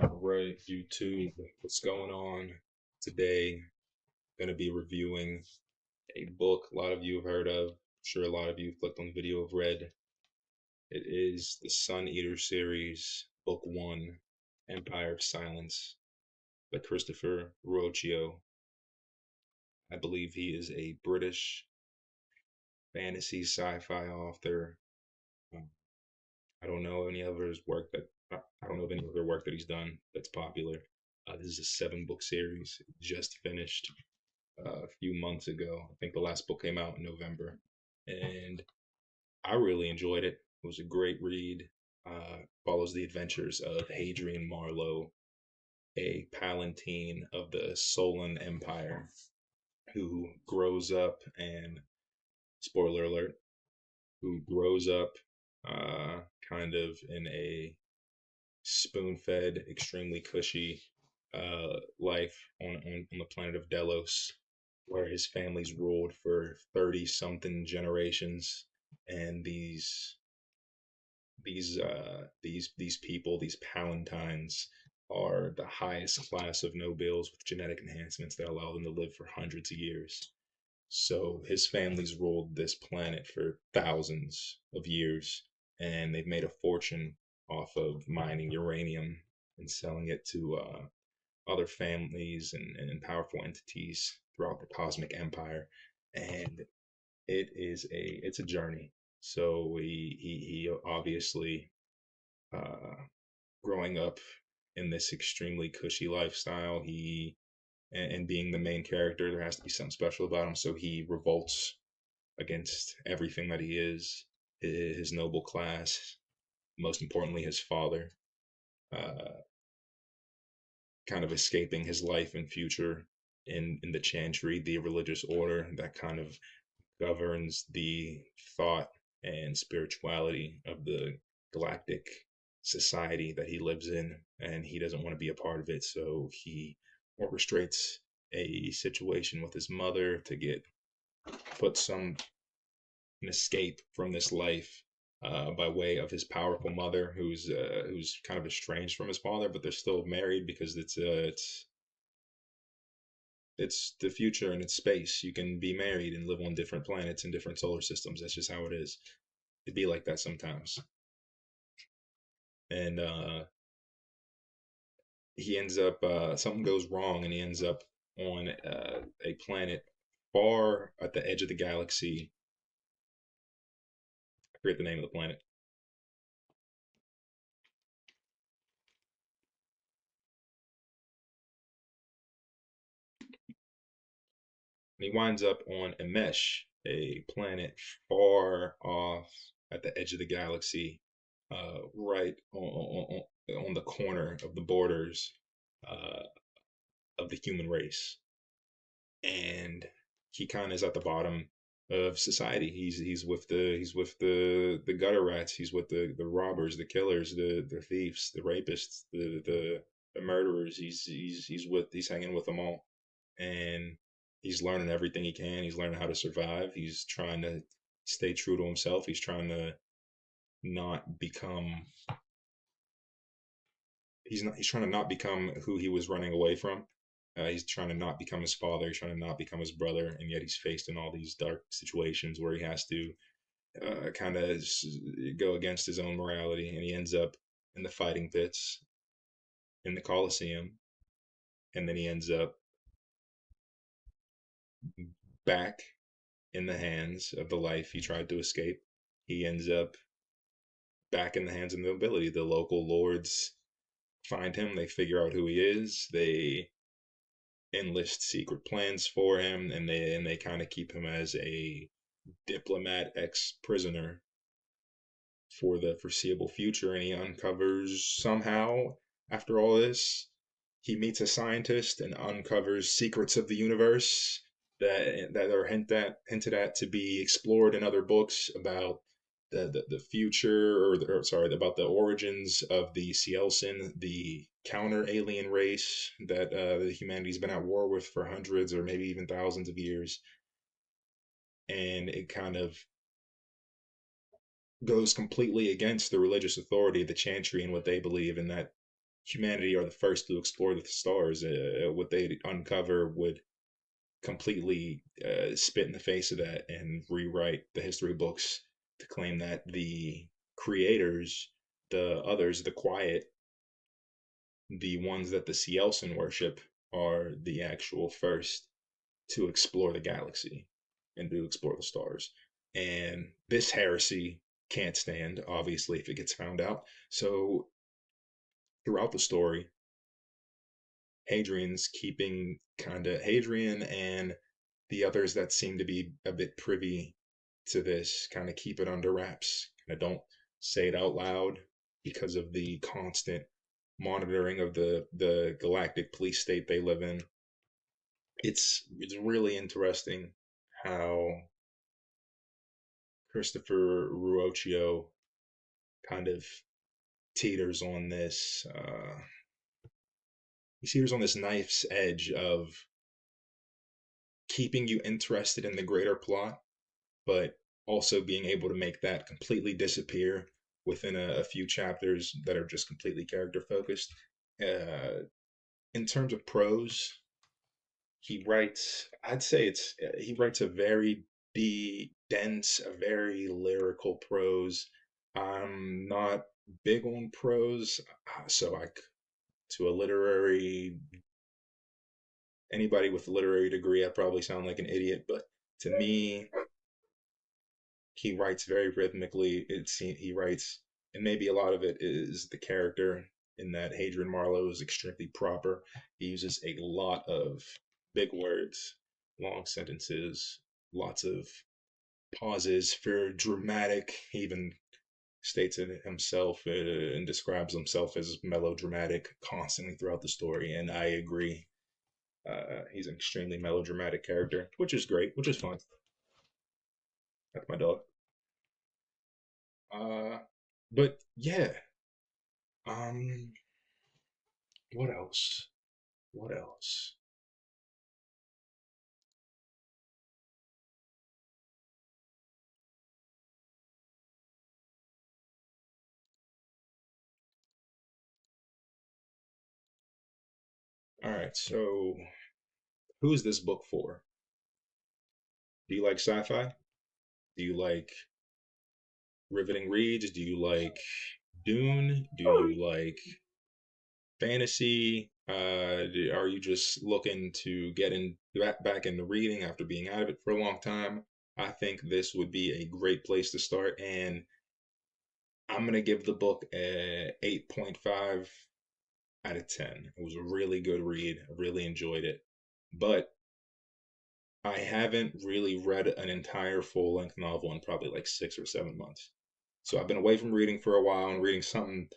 All right, YouTube, what's going on? Today, going to be reviewing a book a lot of you have heard of. I'm sure a lot of you clicked on the video have read. It is the Sun Eater series, Book One, Empire of Silence, by Christopher Ruocchio. I believe he is a British fantasy sci-fi author. Um, I don't know any of his work that I don't know of any other work that he's done that's popular. This is a 7 book series, just finished a few months ago. I think the last book came out in November, and I really enjoyed it. It was a great read. Follows the adventures of Hadrian Marlowe, a Palatine of the Sollan Empire, who grows up and, spoiler alert, who grows up kind of in a spoon-fed, extremely cushy life on the planet of Delos, where his family's ruled for 30 something generations, and these people, these palatines, are the highest class of nobles with genetic enhancements that allow them to live for hundreds of years. So his family's ruled this planet for thousands of years, and they've made a fortune off of mining uranium and selling it to other families and powerful entities throughout the cosmic empire. And it's a journey. So he obviously, uh, growing up in this extremely cushy lifestyle, and being the main character, there has to be something special about him. So he revolts against everything that he is, his noble class, most importantly his father, uh, kind of escaping his life and future in the chantry, the religious order that kind of governs the thought and spirituality of the galactic society that he lives in, and he doesn't want to be a part of it. So he orchestrates a situation with his mother to get put some an escape from this life, by way of his powerful mother, who's kind of estranged from his father, but they're still married because it's the future and it's space. You can be married and live on different planets and different solar systems. That's just how it is. It'd be like that sometimes. And he ends up, something goes wrong, and he ends up on a planet far at the edge of the galaxy. I forget the name of the planet. And he winds up on Emesh, a planet far off at the edge of the galaxy, right on the corner of the borders uh, of the human race. And he kind of is at the bottom of society. He's with the gutter rats. He's with the robbers, the killers, the thieves, the rapists, the murderers. He's hanging with them all, and he's learning everything he can. He's learning how to survive. He's trying to stay true to himself. He's trying to not become. He's trying to not become who he was running away from. He's trying to not become his father. He's trying to not become his brother, and yet he's faced in all these dark situations where he has to kind of go against his own morality, and he ends up in the fighting pits in the Colosseum, and then he ends up back in the hands of the life he tried to escape. He ends up back in the hands of the nobility. The local lords find him, they figure out who he is, they enlist secret plans for him, and they kind of keep him as a diplomat ex-prisoner for the foreseeable future. And he uncovers, somehow, after all this, he meets a scientist and uncovers secrets of the universe that are hinted at to be explored in other books about the future, or sorry, about the origins of the Cielson, the counter alien race that the humanity's been at war with for hundreds or maybe even thousands of years. And it kind of goes completely against the religious authority of the Chantry and what they believe, and that humanity are the first to explore the stars. What they uncover would completely spit in the face of that and rewrite the history books to claim that the creators, the others, the quiet, the ones that the Cielson worship, are the actual first to explore the galaxy and to explore the stars. And this heresy can't stand, obviously, if it gets found out. So throughout the story, Hadrian's keeping kind of Hadrian and the others that seem to be a bit privy to this kind of keep it under wraps. Kind of don't say it out loud because of the constant monitoring of the galactic police state they live in. It's really interesting how Christopher Ruocchio kind of teeters on this. He teeters on this knife's edge of keeping you interested in the greater plot, but also being able to make that completely disappear within a few chapters that are just completely character focused. Uh, in terms of prose, he writes. I'd say he writes a very dense, a very lyrical prose. I'm not big on prose, so I to a literary anybody with a literary degree, I probably sound like an idiot, but to me, he writes very rhythmically. He writes, and maybe a lot of it is the character in that Hadrian Marlowe is extremely proper. He uses a lot of big words, long sentences, lots of pauses for dramatic. He even states it himself and describes himself as melodramatic constantly throughout the story, and I agree. He's an extremely melodramatic character, which is great, which is fun. That's my dog. Uh, but yeah. Um, what else? What else? All right. So, who is this book for? Do you like sci-fi? Do you like riveting reads? Do you like Dune? Do you like fantasy? Are you just looking to get back into reading after being out of it for a long time? I think this would be a great place to start, and I'm gonna give the book a 8.5 out of 10. It was a really good read. I really enjoyed it, but I haven't really read an entire full length novel in probably like 6 or 7 months. So I've been away from reading for a while, and reading something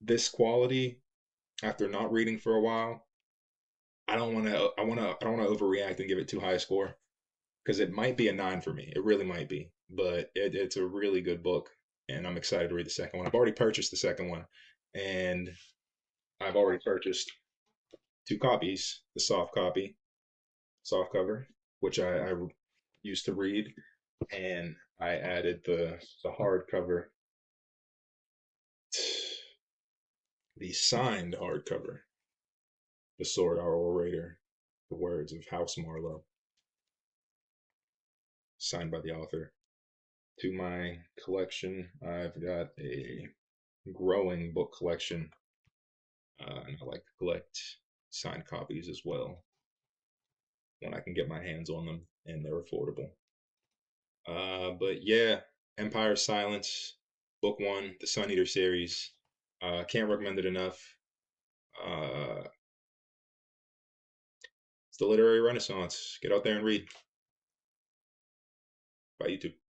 this quality after not reading for a while, I don't want to. I don't want to overreact and give it too high a score because it might be a 9 for me. It really might be, but it's a really good book, and I'm excited to read the second one. I've already purchased the second one, and I've already purchased 2 copies: the soft cover, which I used to read, and I added the hardcover, the signed hardcover, the Sword Our Orator, the words of House Marlowe, signed by the author. To my collection, I've got a growing book collection, and I like to collect signed copies as well when I can get my hands on them and they're affordable. But yeah, Empire Silence, Book One, the Sun Eater series. Can't recommend it enough. Uh, it's the literary renaissance. Get out there and read. Bye, YouTube.